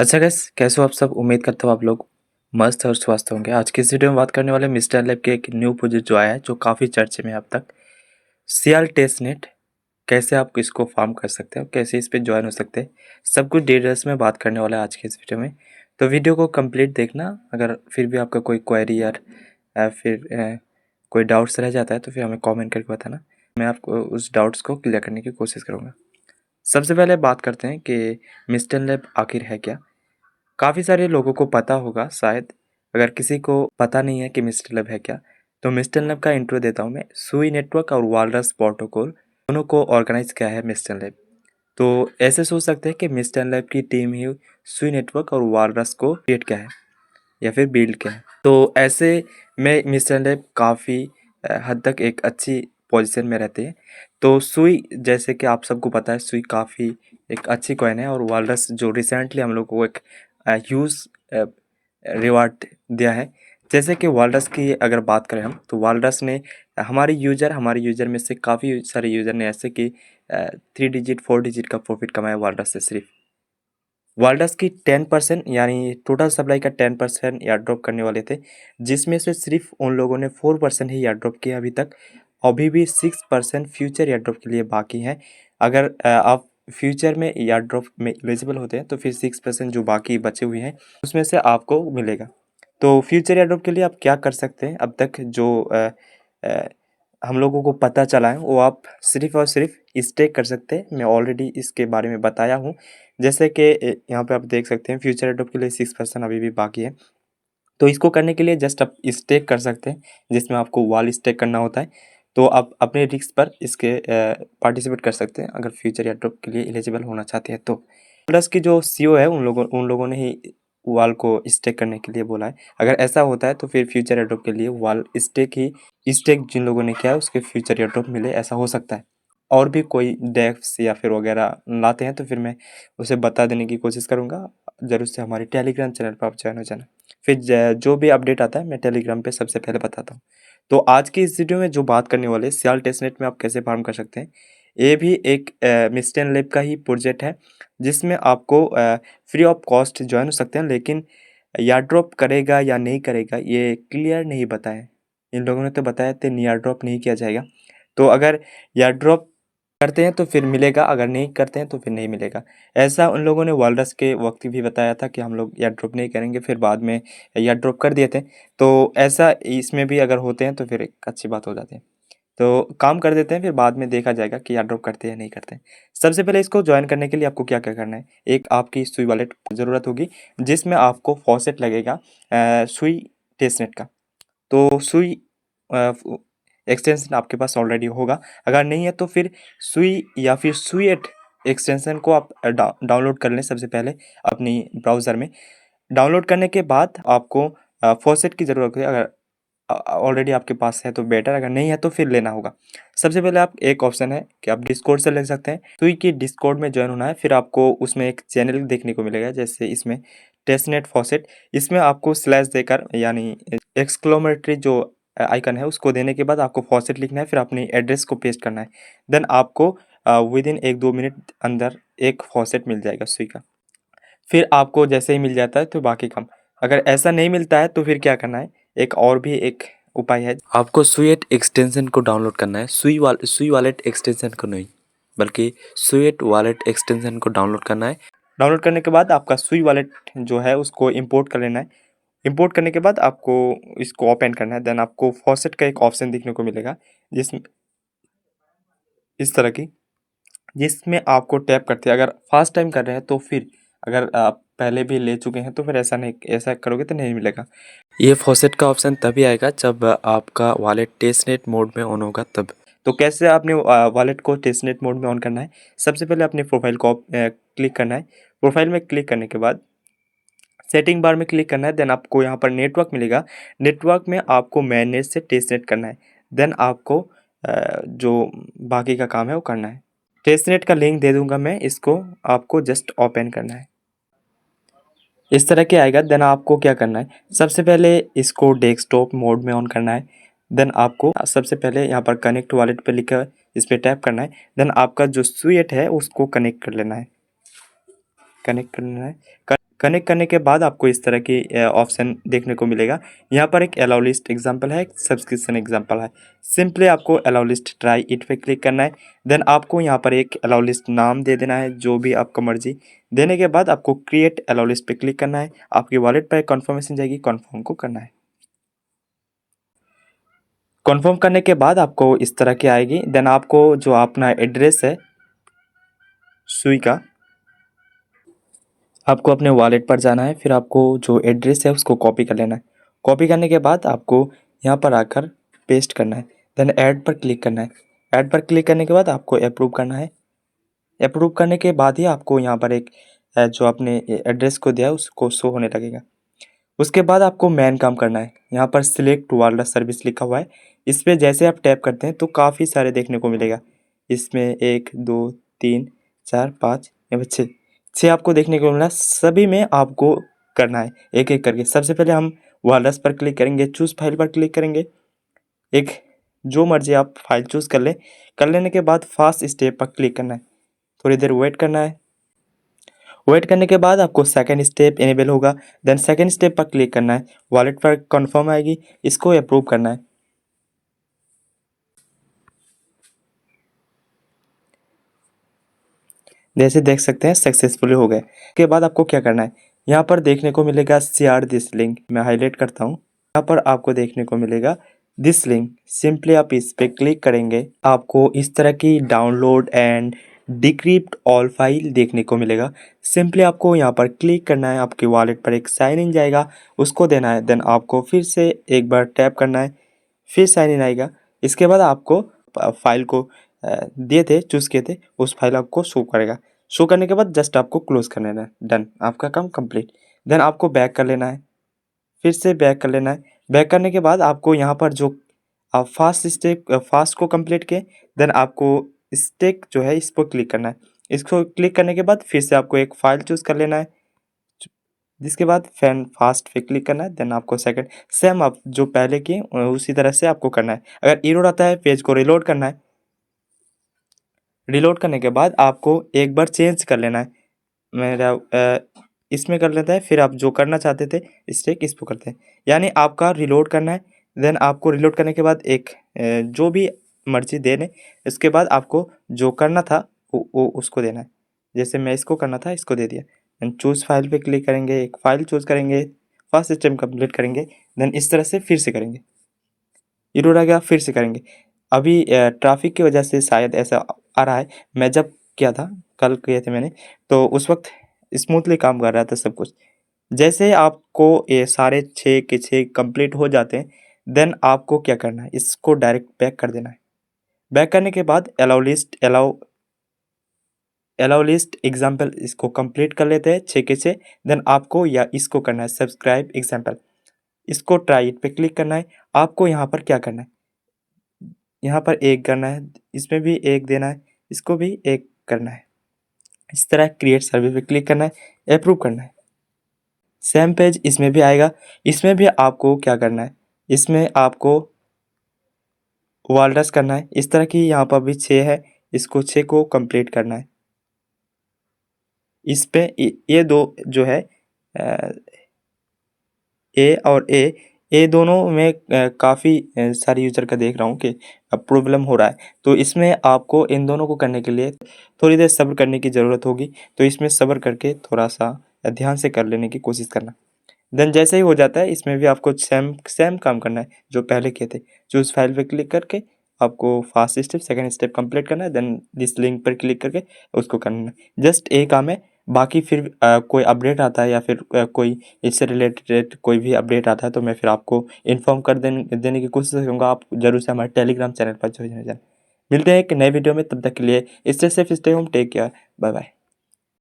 अच्छा गाइस, कैसे हो आप सब। उम्मीद करता हूँ आप लोग मस्त और स्वस्थ होंगे। आज की इस वीडियो में बात करने वाले मिस्टर लैब के एक न्यू प्रोजेक्ट जो आया है, जो काफ़ी चर्चे में है अब तक, सीआर टेस्ट नेट। कैसे आप इसको फार्म कर सकते हैं और कैसे इस पे ज्वाइन हो सकते हैं, सब कुछ डिटेल्स में बात करने वाला है आज के इस वीडियो में। तो वीडियो को कंप्लीट देखना। अगर फिर भी आपका कोई क्वेरी या फिर कोई डाउट्स रह जाता है तो फिर हमें कॉमेंट करके बताना। मैं आपको उस डाउट्स को क्लियर करने की कोशिश करूँगा। सबसे पहले बात करते हैं कि मिस्टर लैब आखिर है क्या। काफ़ी सारे लोगों को पता होगा शायद। अगर किसी को पता नहीं है कि मिस्टर लैब है क्या, तो मिस्टर लैब का इंट्रो देता हूँ मैं। सुई नेटवर्क और वालरस प्रोटोकॉल दोनों को ऑर्गेनाइज किया है मिस्टर लैब। तो ऐसे सोच सकते हैं कि मिस्टर लैब की टीम ही सुई नेटवर्क और वालरस को क्रिएट किया है या फिर बिल्ड किया है। तो ऐसे में मिस्टर लैब काफ़ी हद तक एक अच्छी पोजीशन में रहते हैं। तो सुई, जैसे कि आप सबको पता है, सुई काफ़ी एक अच्छी कॉइन है। और वालरस जो रिसेंटली हम लोग को एक ह्यूज रिवार्ड दिया है। जैसे कि वालरस की अगर बात करें हम, तो वालरस ने हमारे यूजर में से काफ़ी सारे यूजर ने ऐसे कि 3 डिजिट 4 डिजिट का प्रॉफिट कमाया वालरस से। सिर्फ वालरस की 10% यानी टोटल सप्लाई का 10% एयर ड्रॉप करने वाले थे, जिसमें से सिर्फ उन लोगों ने 4% ही एयर ड्रॉप किया अभी तक। अभी भी 6% फ्यूचर एयर ड्रॉप के लिए बाकी हैं। अगर आप फ्यूचर में एयर ड्रॉप में एलिजिबल होते हैं तो फिर 6% जो बाकी बचे हुए हैं उसमें से आपको मिलेगा। तो फ्यूचर एयर ड्रॉप के लिए आप क्या कर सकते हैं, अब तक जो अ, हम लोगों को पता चला है वो आप सिर्फ और सिर्फ स्टेक कर सकते हैं। मैं ऑलरेडी इसके बारे में बताया हूँ। जैसे कि यहाँ पे आप देख सकते हैं फ्यूचर एडोप के लिए 6% अभी भी बाकी है। तो इसको करने के लिए जस्ट आप स्टेक कर सकते हैं, जिसमें आपको वाल स्टेक करना होता है। तो आप अपने रिस्क पर इसके पार्टिसिपेट कर सकते हैं अगर फ्यूचर एयरड्रॉप के लिए एलिजिबल होना चाहते हैं तो। प्लस की जो सीईओ है उन लोगों ने ही वाल को स्टेक करने के लिए बोला है। अगर ऐसा होता है तो फिर फ्यूचर एयरड्रॉप के लिए वाल स्टेक जिन लोगों ने किया है उसके फ्यूचर एयरड्रॉप मिले, ऐसा हो सकता है। और भी कोई डेप्स या फिर वगैरह लाते हैं तो फिर मैं उसे बता देने की कोशिश करूँगा। ज़रूर से हमारे टेलीग्राम चैनल पर आप ज्वाइन हो जाना। फिर जो भी अपडेट आता है मैं टेलीग्राम पे सबसे पहले बताता हूँ। तो आज की इस वीडियो में जो बात करने वाले सियाल टेस्टनेट में आप कैसे फार्म कर सकते हैं, ये भी एक मिस्टेन लैब का ही प्रोजेक्ट है, जिसमें आपको फ्री ऑफ कॉस्ट ज्वाइन हो सकते हैं। लेकिन यार ड्रॉप करेगा या नहीं करेगा ये क्लियर नहीं बताया। इन लोगों ने तो बताया थे यार ड्रॉप नहीं किया जाएगा। तो अगर यार ड्रॉप करते हैं तो फिर मिलेगा, अगर नहीं करते हैं तो फिर नहीं मिलेगा। ऐसा उन लोगों ने वालरस के वक्त भी बताया था कि हम लोग एयर ड्रॉप नहीं करेंगे, फिर बाद में एयर ड्रॉप कर दिए थे। तो ऐसा इसमें भी अगर होते हैं तो फिर एक अच्छी बात हो जाती है। तो काम कर देते हैं, फिर बाद में देखा जाएगा कि एयर ड्रॉप करते हैं या नहीं करते हैं। सबसे पहले इसको ज्वाइन करने के लिए आपको क्या क्या करना है, एक आपकी सुई वॉलेट ज़रूरत होगी, जिसमें आपको फॉसेट लगेगा सुई टेस्टनेट का। तो सुई एक्सटेंशन आपके पास ऑलरेडी होगा। अगर नहीं है तो फिर सुई या फिर सुईएट एक्सटेंशन को आप डाउनलोड कर लें सबसे पहले अपनी ब्राउज़र में। डाउनलोड करने के बाद आपको फॉसेट की ज़रूरत है। अगर ऑलरेडी आपके पास है तो बेटर, अगर नहीं है तो फिर लेना होगा। सबसे पहले आप एक ऑप्शन है कि आप डिस्कॉर्ड से ले सकते हैं। सुई की डिस्कॉर्ड में ज्वाइन होना है, फिर आपको उसमें एक चैनल देखने को मिलेगा, जैसे इसमें टेस्टनेट फॉसेट। इसमें आपको स्लैश देकर यानी एक्सक्लेमेटरी जो आइकन है उसको देने के बाद आपको फॉसेट लिखना है, फिर अपनी एड्रेस को पेस्ट करना है। देन आपको विद इन 1-2 मिनट अंदर एक फॉसेट मिल जाएगा सुई का। फिर आपको जैसे ही मिल जाता है तो बाकी काम। अगर ऐसा नहीं मिलता है तो फिर क्या करना है, एक और भी एक उपाय है। आपको सुईएट एक्सटेंशन को डाउनलोड करना है। सुई वॉलेट एक्सटेंशन को नहीं, बल्कि सुईएट वॉलेट एक्सटेंशन को डाउनलोड करना है। डाउनलोड करने के बाद आपका सुई वॉलेट जो है उसको इंपोर्ट कर लेना है। इंपोर्ट करने के बाद आपको इसको ओपन करना है। देन आपको फॉसेट का एक ऑप्शन देखने को मिलेगा, जिसमें इस तरह की, जिसमें आपको टैप करते हैं। अगर फर्स्ट टाइम कर रहे हैं तो फिर, अगर आप पहले भी ले चुके हैं तो फिर ऐसा करोगे तो नहीं मिलेगा। ये फॉसेट का ऑप्शन तभी आएगा जब आपका वॉलेट टेस्टनेट मोड में ऑन होगा तब। तो कैसे आपने वॉलेट को टेस्टनेट मोड में ऑन करना है, सबसे पहले अपने प्रोफाइल को क्लिक करना है। प्रोफाइल में क्लिक करने के बाद सेटिंग बार में क्लिक करना है। देन आपको यहाँ पर नेटवर्क मिलेगा। नेटवर्क में आपको मैनेज से टेस्टनेट करना है। देन आपको जो बाकी का काम है वो करना है। टेस्टनेट का लिंक दे दूंगा मैं, इसको आपको जस्ट ओपन करना है। इस तरह के आएगा। देन आपको क्या करना है, सबसे पहले इसको डेस्कटॉप मोड में ऑन करना है। देन आपको सबसे पहले यहाँ पर कनेक्ट वॉलेट पे लिखा है, इस पर टैप करना है। देन आपका जो सुईएट है उसको कनेक्ट कर लेना है। कनेक्ट करना है। कनेक्ट करने के बाद आपको इस तरह की ऑप्शन देखने को मिलेगा। यहाँ पर एक अलाउ लिस्ट एग्जाम्पल है, एक सब्सक्रिप्शन एग्जाम्पल है। सिंपली आपको अलाउ लिस्ट ट्राई इट पे क्लिक करना है। देन आपको यहाँ पर एक अलाउ लिस्ट नाम दे देना है, जो भी आपका मर्जी। देने के बाद आपको क्रिएट अलाउ लिस्ट पे क्लिक करना है। आपकी वॉलेट पर कन्फर्मेशन जाएगी, कन्फर्म को करना है। कन्फर्म करने के बाद आपको इस तरह की आएगी। देन आपको जो अपना एड्रेस है सुई का, आपको अपने वॉलेट पर जाना है। फिर आपको जो एड्रेस है उसको कॉपी कर लेना है। कॉपी करने के बाद आपको यहाँ पर आकर पेस्ट करना है। देन ऐड पर क्लिक करना है। ऐड पर क्लिक करने के बाद आपको अप्रूव करना है। अप्रूव करने के बाद ही आपको यहाँ पर एक जो आपने एड्रेस को दिया है उसको शो होने लगेगा। उसके बाद आपको मेन काम करना है। यहाँ पर सिलेक्ट वायरलेस सर्विस लिखा हुआ है, इस पर जैसे आप टैप करते हैं तो काफ़ी सारे देखने को मिलेगा। इसमें 1 2 3 4 5 या 6 आपको देखने को मिला। सभी में आपको करना है एक एक करके। सबसे पहले हम वायरलेस पर क्लिक करेंगे, चूज़ फाइल पर क्लिक करेंगे। एक जो मर्जी आप फाइल चूज़ कर लें। कर लेने के बाद फास्ट स्टेप पर क्लिक करना है, थोड़ी देर वेट करना है। वेट करने के बाद आपको सेकंड स्टेप इनेबल होगा। देन सेकंड स्टेप पर क्लिक करना है, वॉलेट पर कंफर्म आएगी, इसको अप्रूव करना है। जैसे देख सकते हैं सक्सेसफुली हो गए। के बाद आपको क्या करना है, यहाँ पर देखने को मिलेगा शेयर दिस लिंक। मैं हाईलाइट करता हूँ। यहाँ पर आपको देखने को मिलेगा दिस लिंक। सिंपली आप इस पे क्लिक करेंगे, आपको इस तरह की download and decrypt all file देखने को मिलेगा। सिंपली आपको यहाँ पर क्लिक करना है, आपके वॉलेट पर एक साइन इन जाएगा, उसको देना है। देन आपको फिर से एक बार टैप करना है, फिर साइन इन आएगा। इसके बाद आपको फाइल को दिए थे, चूज़ किए थे, उस फाइल आपको शो करेगा। शो करने के बाद जस्ट आपको क्लोज कर लेना है, डन, आपका काम कंप्लीट। देन आपको बैक कर लेना है, फिर से बैक कर लेना है। बैक करने के बाद आपको यहाँ पर जो आप फास्ट को कंप्लीट किए, देन आपको स्टेक जो है इस पर क्लिक करना है। इसको क्लिक करने के बाद फिर से आपको एक फाइल चूज़ कर लेना है, जिसके बाद फैन फास्ट पे क्लिक करना है। देन आपको सेकंड सेम आप जो पहले किए उसी तरह से आपको करना है। अगर एरर आता है पेज को रिलोड करना है। रिलोड करने के बाद आपको एक बार चेंज कर लेना है। मेरा इसमें कर लेता है, फिर आप जो करना चाहते थे स्टेक इसको करते हैं, यानी आपका रिलोड करना है। देन आपको रिलोड करने के बाद एक जो भी मर्जी दे लें। इसके बाद आपको जो करना था वो उसको देना है। जैसे मैं इसको करना था, इसको दे दिया। देन चूज़ फाइल पे क्लिक करेंगे, एक फ़ाइल चूज़ करेंगे, फर्स्ट स्टेप कंप्लीट करेंगे। देन इस तरह से फिर से करेंगे, एरर आ गया, फिर से करेंगे। अभी ट्रैफिक की वजह से शायद ऐसा आ रहा है। मैं जब किया था, कल किए थे मैंने, तो उस वक्त स्मूथली काम कर रहा था सब कुछ। जैसे आपको ये सारे 6 के 6 कंप्लीट हो जाते हैं, देन आपको क्या करना है, इसको डायरेक्ट बैक कर देना है। बैक करने के बाद अलाउ लिस्ट एग्जाम्पल इसको कंप्लीट कर लेते हैं 6 के 6। देन आपको या इसको करना है सब्सक्राइब एग्जाम्पल, इसको ट्राई इट पे क्लिक करना है। आपको यहाँ पर क्या करना है, यहाँ पर एक करना है, इसमें भी एक देना है, इसको भी एक करना है। इस तरह क्रिएट सर्वे पे क्लिक करना है, अप्रूव करना है। सेम पेज इसमें भी आएगा। इसमें भी आपको क्या करना है, इसमें आपको वालडस करना है। इस तरह की यहाँ पर भी 6 है, इसको 6 को कंप्लीट करना है। इस पे ये दो जो है ए और ए दोनों में काफ़ी सारी यूज़र का देख रहा हूँ कि प्रॉब्लम हो रहा है। तो इसमें आपको इन दोनों को करने के लिए थोड़ी देर सब्र करने की ज़रूरत होगी। तो इसमें सब्र करके थोड़ा सा ध्यान से कर लेने की कोशिश करना। देन जैसे ही हो जाता है, इसमें भी आपको सेम सेम काम करना है जो पहले किए थे। चूज़ फाइल पे क्लिक करके आपको first step second step complete करना है। देन दिस लिंक पर क्लिक करके उसको करना है। जस्ट एक काम है। बाकी फिर कोई अपडेट आता है या फिर कोई इससे रिलेटेड कोई भी अपडेट आता है तो मैं फिर आपको इन्फॉर्म कर देने की कोशिश करूँगा। आप ज़रूर से हमारे टेलीग्राम चैनल पर ज्वाइन हो जाए। मिलते हैं एक नए वीडियो में, तब तक के लिए stay safe, stay home, take care, bye bye.